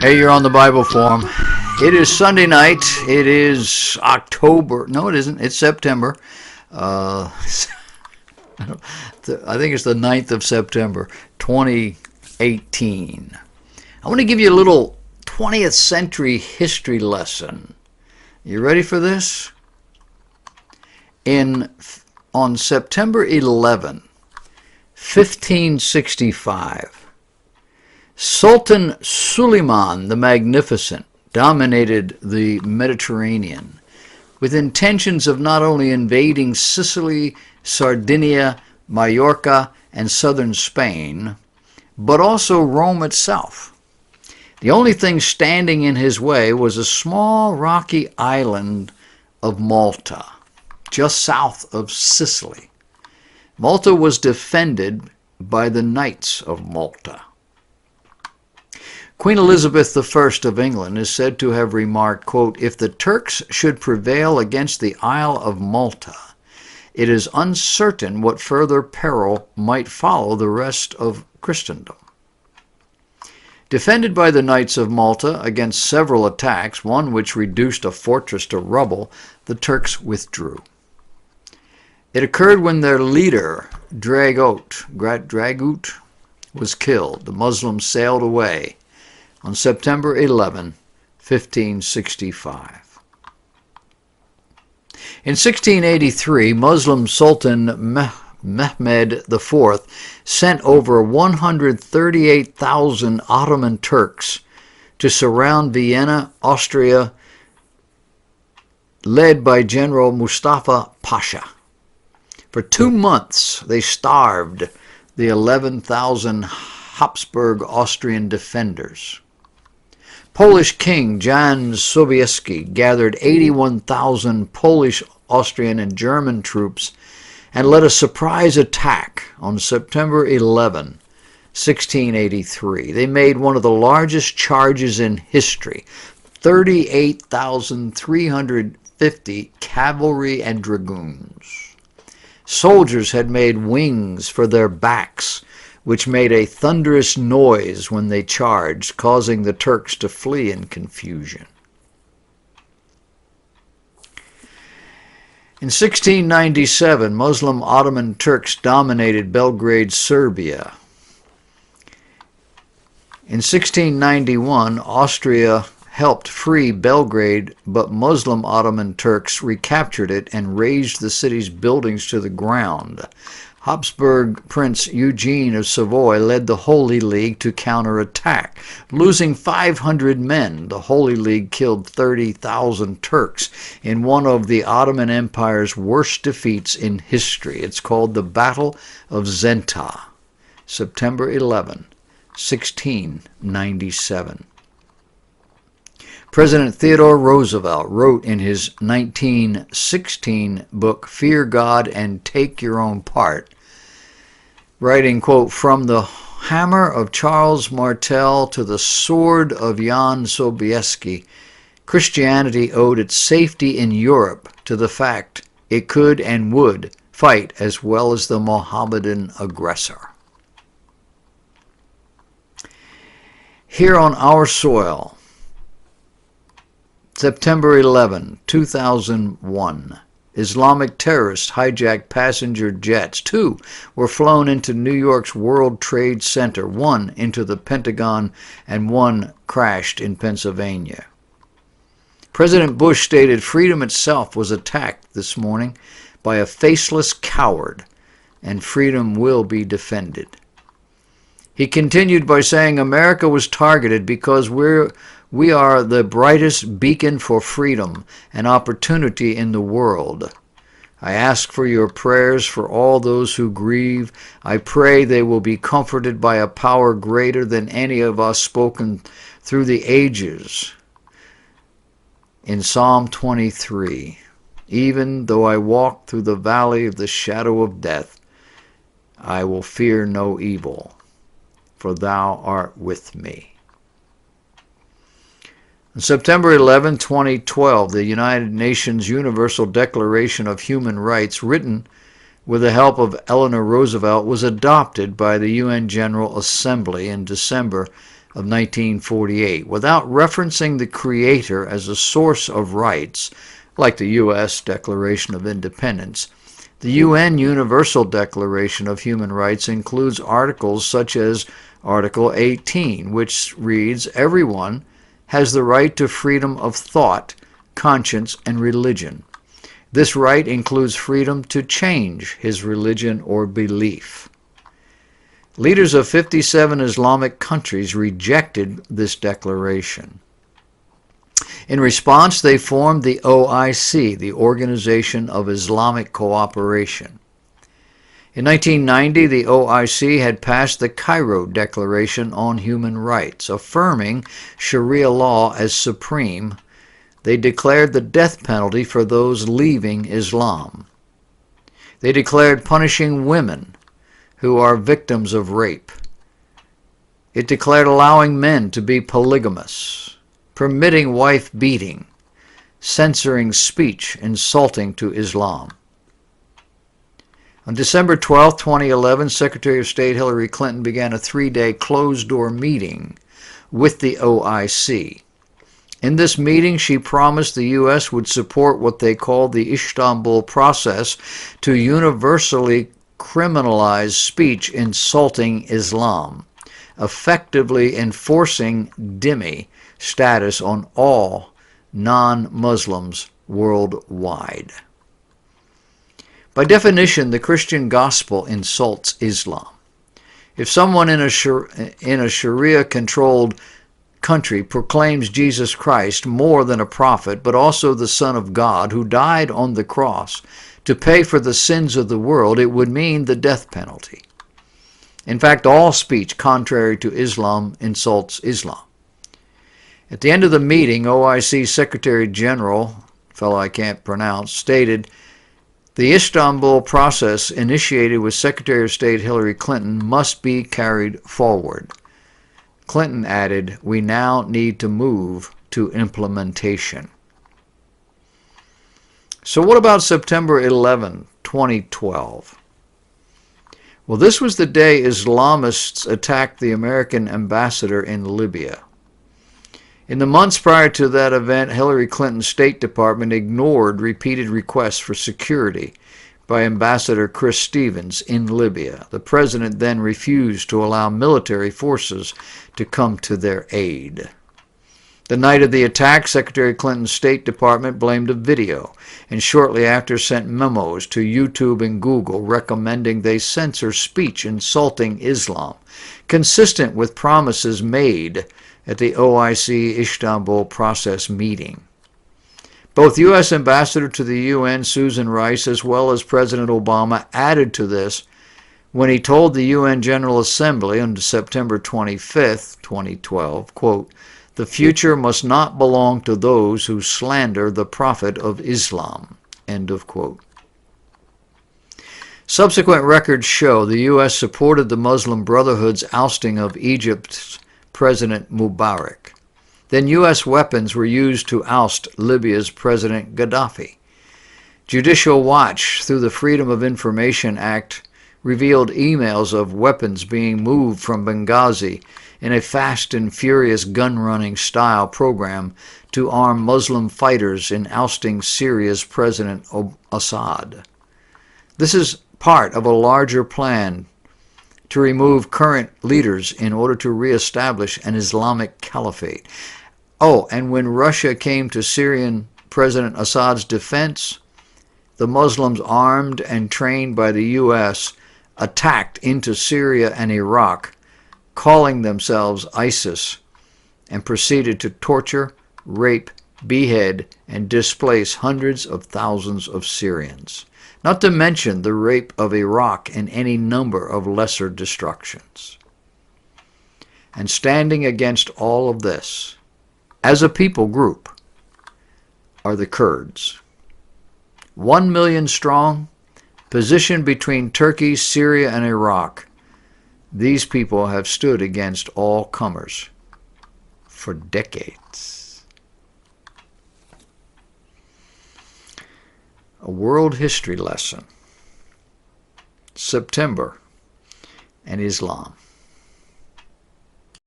Hey, you're on the Bible Forum. It is Sunday night. It is October. No, it isn't. It's September. Uh, I think it's the 9th of September, 2018. I want to give you a little 20th century history lesson. You ready for this? On September 11, 1565, Sultan Suleiman the Magnificent dominated the Mediterranean with intentions of not only invading Sicily, Sardinia, Majorca, and southern Spain, but also Rome itself. The only thing standing in his way was a small rocky island of Malta, just south of Sicily. Malta was defended by the Knights of Malta. Queen Elizabeth I of England is said to have remarked, quote, "If the Turks should prevail against the Isle of Malta, it is uncertain what further peril might follow the rest of Christendom." Defended by the Knights of Malta against several attacks, one which reduced a fortress to rubble, the Turks withdrew. It occurred when their leader, Dragut, was killed. The Muslims sailed away on September 11, 1565. In 1683, Muslim Sultan Mehmed IV sent over 138,000 Ottoman Turks to surround Vienna, Austria, led by General Mustafa Pasha. For 2 months, they starved the 11,000 Habsburg Austrian defenders. Polish King Jan Sobieski gathered 81,000 Polish, Austrian, and German troops and led a surprise attack on September 11, 1683. They made one of the largest charges in history, 38,350 cavalry and dragoons. Soldiers had made wings for their backs, which made a thunderous noise when they charged, causing the Turks to flee in confusion. In 1697, Muslim Ottoman Turks dominated Belgrade, Serbia. In 1691, Austria helped free Belgrade, but Muslim Ottoman Turks recaptured it and razed the city's buildings to the ground. Habsburg Prince Eugene of Savoy led the Holy League to counterattack. Losing 500 men, the Holy League killed 30,000 Turks in one of the Ottoman Empire's worst defeats in history. It's called the Battle of Zenta, September 11, 1697. President Theodore Roosevelt wrote in his 1916 book, Fear God and Take Your Own Part, writing, quote, "From the hammer of Charles Martel to the sword of Jan Sobieski, Christianity owed its safety in Europe to the fact it could and would fight as well as the Mohammedan aggressor." Here on our soil, September 11, 2001, Islamic terrorists hijacked passenger jets. 2 were flown into New York's World Trade Center, 1 into the Pentagon, and 1 crashed in Pennsylvania. President Bush stated freedom itself was attacked this morning by a faceless coward, and freedom will be defended. He continued by saying America was targeted because we are the brightest beacon for freedom and opportunity in the world. I ask for your prayers for all those who grieve. I pray they will be comforted by a power greater than any of us spoken through the ages. In Psalm 23, even though I walk through the valley of the shadow of death, I will fear no evil, for thou art with me. On September 11, 2012, the United Nations Universal Declaration of Human Rights, written with the help of Eleanor Roosevelt, was adopted by the UN General Assembly in December of 1948, without referencing the Creator as a source of rights, like the U.S. Declaration of Independence. The UN Universal Declaration of Human Rights includes articles such as Article 18, which reads, "Everyone has the right to freedom of thought, conscience, and religion. This right includes freedom to change his religion or belief." Leaders of 57 Islamic countries rejected this declaration. In response, they formed the OIC, the Organization of Islamic Cooperation. In 1990, the OIC had passed the Cairo Declaration on Human Rights, affirming Sharia law as supreme. They declared the death penalty for those leaving Islam. They declared punishing women who are victims of rape. It declared allowing men to be polygamous, permitting wife beating, censoring speech insulting to Islam. On December 12, 2011, Secretary of State Hillary Clinton began a 3-day closed-door meeting with the OIC. In this meeting, she promised the U.S. would support what they called the Istanbul process to universally criminalize speech insulting Islam, effectively enforcing dhimmi status on all non-Muslims worldwide. By definition, the Christian gospel insults Islam. If someone in a Sharia-controlled country proclaims Jesus Christ more than a prophet, but also the Son of God who died on the cross to pay for the sins of the world, it would mean the death penalty. In fact, all speech contrary to Islam insults Islam. At the end of the meeting, OIC Secretary General, a fellow I can't pronounce, stated, "The Istanbul process initiated with Secretary of State Hillary Clinton must be carried forward." Clinton added, "We now need to move to implementation." So what about September 11, 2012? Well, this was the day Islamists attacked the American ambassador in Libya. In the months prior to that event, Hillary Clinton's State Department ignored repeated requests for security by Ambassador Chris Stevens in Libya. The president then refused to allow military forces to come to their aid. The night of the attack, Secretary Clinton's State Department blamed a video and shortly after sent memos to YouTube and Google recommending they censor speech insulting Islam, consistent with promises made at the OIC Istanbul process meeting. Both U.S. Ambassador to the UN Susan Rice as well as President Obama added to this when he told the UN General Assembly on September 25, 2012, quote, "The future must not belong to those who slander the Prophet of Islam," end of quote. Subsequent records show the U.S. supported the Muslim Brotherhood's ousting of Egypt's President Mubarak. Then U.S. weapons were used to oust Libya's President Gaddafi. Judicial Watch, through the Freedom of Information Act, revealed emails of weapons being moved from Benghazi in a fast and furious gun-running style program to arm Muslim fighters in ousting Syria's President Assad. This is part of a larger plan to remove current leaders in order to reestablish an Islamic caliphate. Oh, and when Russia came to Syrian President Assad's defense, the Muslims armed and trained by the U.S. attacked into Syria and Iraq, calling themselves ISIS, and proceeded to torture, rape, behead, and displace hundreds of thousands of Syrians, not to mention the rape of Iraq and any number of lesser destructions. And standing against all of this, as a people group, are the Kurds. 1 million strong, positioned between Turkey, Syria, and Iraq. These people have stood against all comers for decades. A world history lesson. September and Islam.